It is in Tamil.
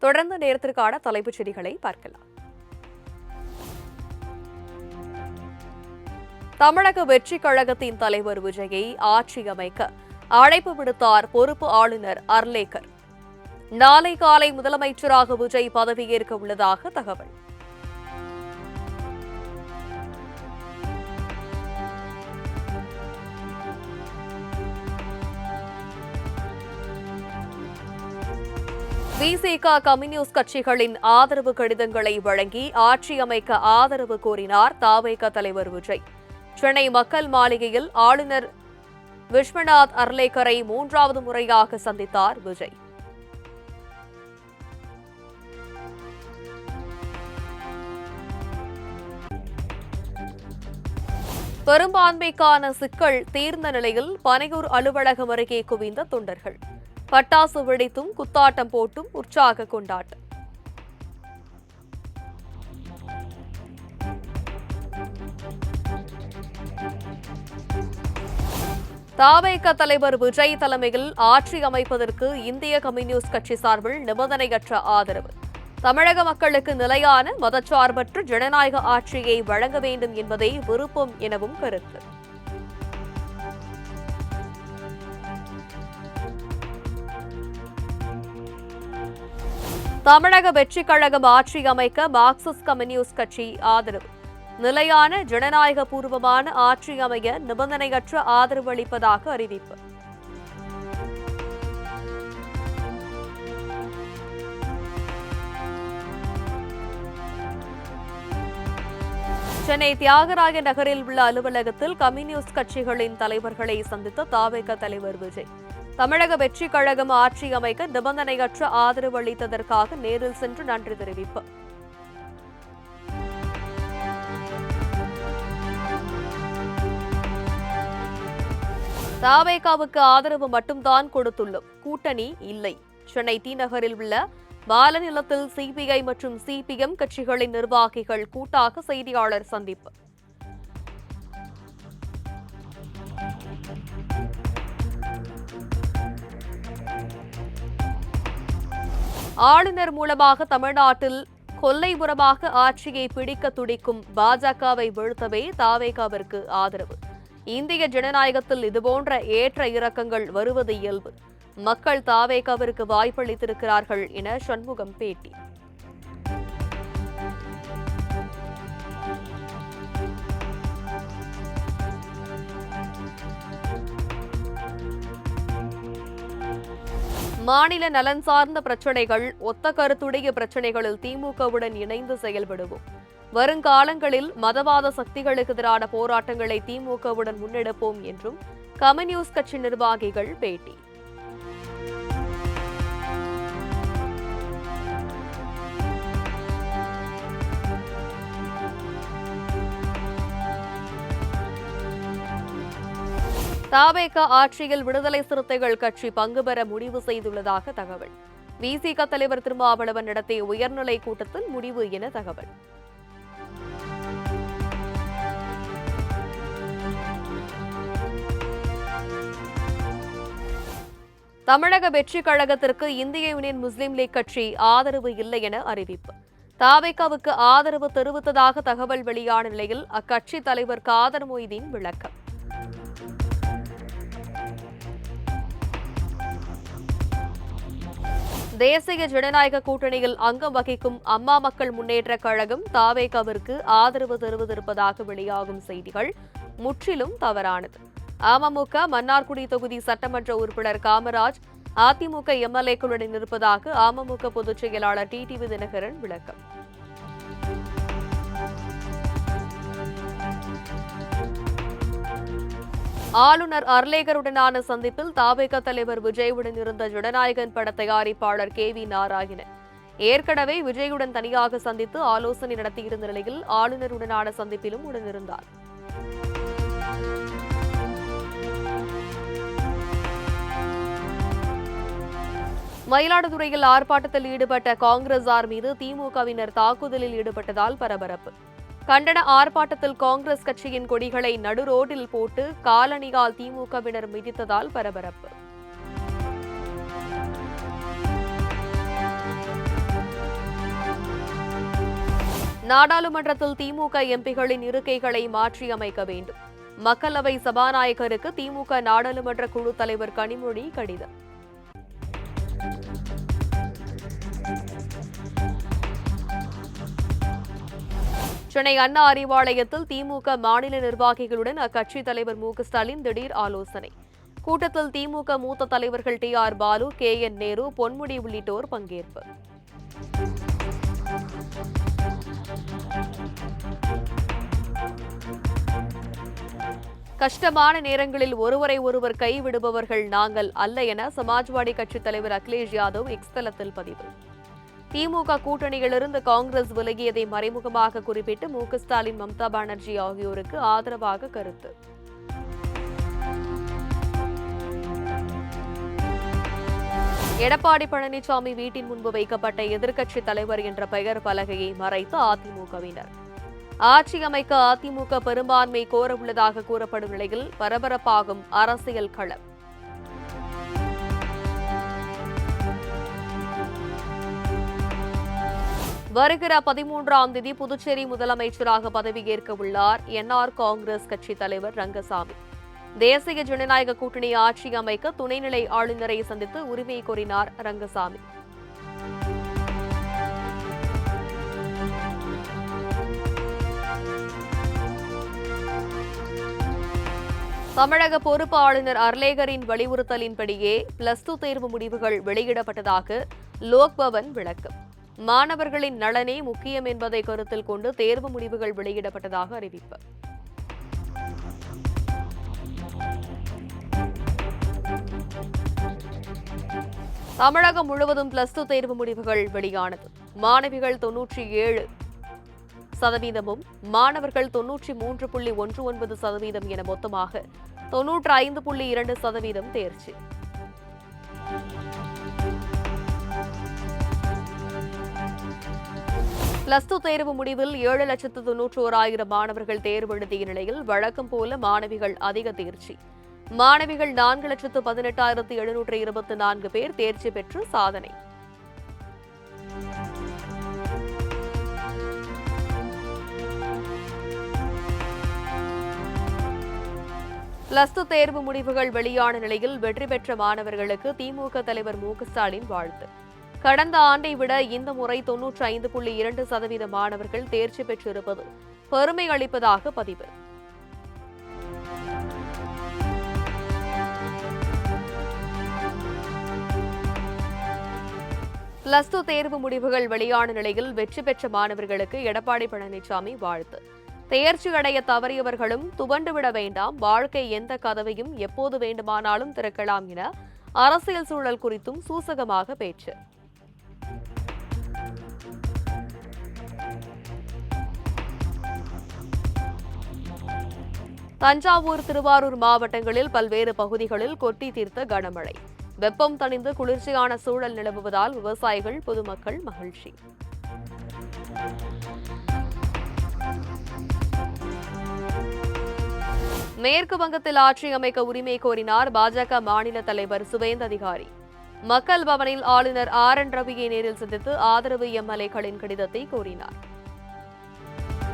தொடர்ந்து நேரத்திற்கான தலைப்புச் செய்திகளை பார்க்கலாம். தமிழக வெற்றிக் கழகத்தின் தலைவர் விஜயை ஆட்சி அமைக்க அழைப்பு விடுத்தார் பொறுப்பு ஆளுநர் அர்லேக்கர். நாளை காலை முதலமைச்சராக விஜய் பதவியேற்க உள்ளதாக தகவல். விசிக கம்யூனிஸ்ட் கட்சிகளின் ஆதரவு கடிதங்களை வழங்கி ஆட்சி அமைக்க ஆதரவு கோரினார் தவேக தலைவர் விஜய். சென்னை மக்கள் மாளிகையில் ஆளுநர் விஸ்வநாத் அர்லேக்கரை 3வது முறையாக சந்தித்தார் விஜய். பெரும்பான்மைக்கான சிக்கல் தீர்ந்த நிலையில் பனையூர் அலுவலகம் அருகே குவிந்த தொண்டர்கள். பட்டாசு வெடித்தும் குத்தாட்டம் போட்டும் உற்சாக கொண்டாட்டம். தவேக தலைவர் விஜய் தலைமையில் ஆட்சி அமைப்பதற்கு இந்திய கம்யூனிஸ்ட் கட்சி சார்பில் நிபந்தனையற்ற ஆதரவு. தமிழக மக்களுக்கு நிலையான மதச்சார்பற்ற ஜனநாயக ஆட்சியை வழங்க வேண்டும் என்பதே விருப்பம் எனவும் கருத்து. தமிழக வெற்றிக் கழகம் ஆட்சி அமைக்க மார்க்சிஸ்ட் கம்யூனிஸ்ட் கட்சி ஆதரவு. நிலையான ஜனநாயக பூர்வமான ஆட்சி அமைய நிபந்தனையற்ற ஆதரவு அளிப்பதாக அறிவிப்பு. சென்னை தியாகராய நகரில் உள்ள அலுவலகத்தில் கம்யூனிஸ்ட் கட்சிகளின் தலைவர்களை சந்தித்த தவேக தலைவர் விஜய் தமிழக வெற்றிக் கழகம் ஆட்சி அமைக்க நிபந்தனையற்ற ஆதரவு அளித்ததற்காக நேரில் சென்று நன்றி தெரிவிப்பு. தவேகவுக்கு ஆதரவு மட்டும்தான் கொடுத்துள்ளோம், கூட்டணி இல்லை. சென்னை தி நகரில் உள்ள பாலநிலத்தில் சிபிஐ மற்றும் சிபிஎம் கட்சிகளின் நிர்வாகிகள் கூட்டாக செய்தியாளர் சந்திப்பு. ஆளுநர் மூலமாக தமிழ்நாட்டில் கொல்லைப்புறமாக ஆட்சியை பிடிக்க துடிக்கும் பாஜகவை வீழ்த்தவே தவேகவிற்கு ஆதரவு. இந்திய ஜனநாயகத்தில் இதுபோன்ற ஏற்ற இறக்கங்கள் வருவது இயல்பு. மக்கள் தவேகவிற்கு வாய்ப்பளித்திருக்கிறார்கள் என சண்முகம் பேட்டி. மாநில நலன் சார்ந்த பிரச்சினைகள், ஒத்த கருத்துடைய பிரச்சினைகளில் திமுகவுடன் இணைந்து செயல்படுவோம். வருங்காலங்களில் மதவாத சக்திகளுக்கு எதிரான போராட்டங்களை திமுகவுடன் முன்னெடுப்போம் என்றும் கம்யூனிஸ்ட் கட்சி நிர்வாகிகள் பேட்டி. தவேக ஆட்சியில் விடுதலை சிறுத்தைகள் கட்சி பங்கு பெற முடிவு செய்துள்ளதாக தகவல். விசிக தலைவர் திருமாவளவன் நடத்திய உயர்நிலை கூட்டத்தில் முடிவு என தகவல். தமிழக வெற்றிக் கழகத்திற்கு இந்திய யூனியன் முஸ்லீம் லீக் கட்சி ஆதரவு இல்லை என அறிவிப்பு. தவேகவுக்கு ஆதரவு தெரிவித்ததாக தகவல் வெளியான நிலையில் அக்கட்சி தலைவர் காதர் மொய்தீன் விளக்கம். தேசிய ஜனநாயக கூட்டணியில் அங்கம் வகிக்கும் அம்மா மக்கள் முன்னேற்ற கழகம் தவேகவிற்கு ஆதரவு தெரிவித்திருப்பதாக வெளியாகும் செய்திகள் முற்றிலும் தவறானது. அமமுக மன்னார்குடி தொகுதி சட்டமன்ற உறுப்பினர் காமராஜ் அதிமுக எம்எல்ஏக்களுடன் இருப்பதாக அமமுக பொதுச் செயலாளர் டிடிவி தினகரன் விளக்கம். ஆளுநர் அர்லேக்கருடனான சந்திப்பில் தவேக தலைவர் விஜயுடன் இருந்த ஜனநாயகன் பட தயாரிப்பாளர் KV நாராயணன் ஏற்கனவே விஜயுடன் தனியாக சந்தித்து ஆலோசனை நடத்தியிருந்த நிலையில் ஆளுநருடனான சந்திப்பிலும் உடனிருந்தார். மயிலாடுதுறையில் ஆர்ப்பாட்டத்தில் ஈடுபட்ட காங்கிரசார் மீது திமுகவினர் தாக்குதலில் ஈடுபட்டதால் பரபரப்பு. கண்டன ஆர்ப்பாட்டத்தில் காங்கிரஸ் கட்சியின் கொடிகளை நடு ரோட்டில் போட்டு காலணியால் திமுகவினர் மிதித்ததால் பரபரப்பு. நாடாளுமன்றத்தில் திமுக எம்பிகளின் இருக்கைகளை மாற்றியமைக்க வேண்டும். மக்களவை சபாநாயகருக்கு திமுக நாடாளுமன்ற குழு தலைவர் கனிமொழி கடிதம். சென்னை அண்ணா அறிவாலயத்தில் திமுக மாநில நிர்வாகிகளுடன் அக்கட்சித் தலைவர் மு.க.ஸ்டாலின் திடீர் ஆலோசனை. கூட்டத்தில் திமுக மூத்த தலைவர்கள் டி.ஆர். பாலு, கே.என். நேரு, பொன்முடி உள்ளிட்டோர் பங்கேற்பு. கஷ்டமான நேரங்களில் ஒருவரை ஒருவர் கைவிடுபவர்கள் நாங்கள் அல்ல என சமாஜ்வாடி கட்சித் தலைவர் அகிலேஷ் யாதவ் எக்ஸ் தளத்தில் பதிவு. திமுக கூட்டணியிலிருந்து காங்கிரஸ் விலகியதை மறைமுகமாக குறிப்பிட்டு மு.க.ஸ்டாலின், மம்தா பானர்ஜி ஆகியோருக்கு ஆதரவாக கருத்து. எடப்பாடி பழனிசாமி வீட்டின் முன்பு வைக்கப்பட்ட எதிர்க்கட்சித் தலைவர் என்ற பெயர் பலகையை மறைத்து அதிமுகவினர். ஆட்சி அமைக்க அதிமுக பெரும்பான்மை கோரவுள்ளதாக கூறப்படும் நிலையில் பரபரப்பாகும் அரசியல் களம். வருகிற 13ஆம் தேதி புதுச்சேரி முதலமைச்சராக பதவியேற்க உள்ளார் என்ஆர் காங்கிரஸ் கட்சித் தலைவர் ரங்கசாமி. தேசிய ஜனநாயக கூட்டணி ஆட்சி அமைக்க துணைநிலை ஆளுநரை சந்தித்து உரிமை கோரினார் ரங்கசாமி. தமிழக பொறுப்பு ஆளுநர் அர்லேகரின் வலியுறுத்தலின்படியே +2 தேர்வு முடிவுகள் வெளியிடப்பட்டதாக லோக்பவன் விளக்கம். மாணவர்களின் நலனே முக்கியம் என்பதை கருத்தில் கொண்டு தேர்வு முடிவுகள் வெளியிடப்பட்டதாக அறிவிப்பு. தமிழகம் முழுவதும் +2 தேர்வு முடிவுகள் வெளியானது. மாணவிகள் 97%, மாணவர்கள் 93.19% என மொத்தமாக 95.2% தேர்ச்சி. +2 தேர்வு முடிவில் 7,91,000 மாணவர்கள் தேர்வு எழுதிய நிலையில் வழக்கம் போல மாணவிகள் அதிக தேர்ச்சி. மாணவிகள் 4,18,724 பேர் தேர்ச்சி பெற்று சாதனை. +2 தேர்வு முடிவுகள் வெளியான நிலையில் வெற்றி பெற்ற மாணவர்களுக்கு திமுக தலைவர் மு.க.ஸ்டாலின் வாழ்த்து. கடந்த ஆண்டை விட இந்த முறை 95.2% மாணவர்கள் தேர்ச்சி பெற்றிருப்பது பெருமை அளிப்பதாக பதிவு. +2 தேர்வு முடிவுகள் வெளியான நிலையில் வெற்றி பெற்ற மாணவர்களுக்கு எடப்பாடி பழனிசாமி வாழ்த்து. தேர்ச்சி அடைய தவறியவர்களும் துவண்டுவிட வேண்டாம், வாழ்க்கை எந்த கதவையும் எப்போது வேண்டுமானாலும் திறக்கலாம் என அரசியல் சூழல் குறித்தும் சூசகமாக பேச்சு. தஞ்சாவூர், திருவாரூர் மாவட்டங்களில் பல்வேறு பகுதிகளில் கொட்டி தீர்த்த கனமழை. வெப்பம் தணிந்து குளிர்ச்சியான சூழல் நிலவுவதால் விவசாயிகள், பொதுமக்கள் மகிழ்ச்சி. மேற்கு வங்கத்தில் ஆட்சி அமைக்க உரிமை கோரினார் பாஜக மாநில தலைவர் சுவேந்து அதிகாரி. மக்கள் பவனில் ஆளுநர் ஆர்.என். ரவியை நேரில் சந்தித்து ஆதரவு எம்எல்ஏக்களின் கடிதத்தை கோரினார்.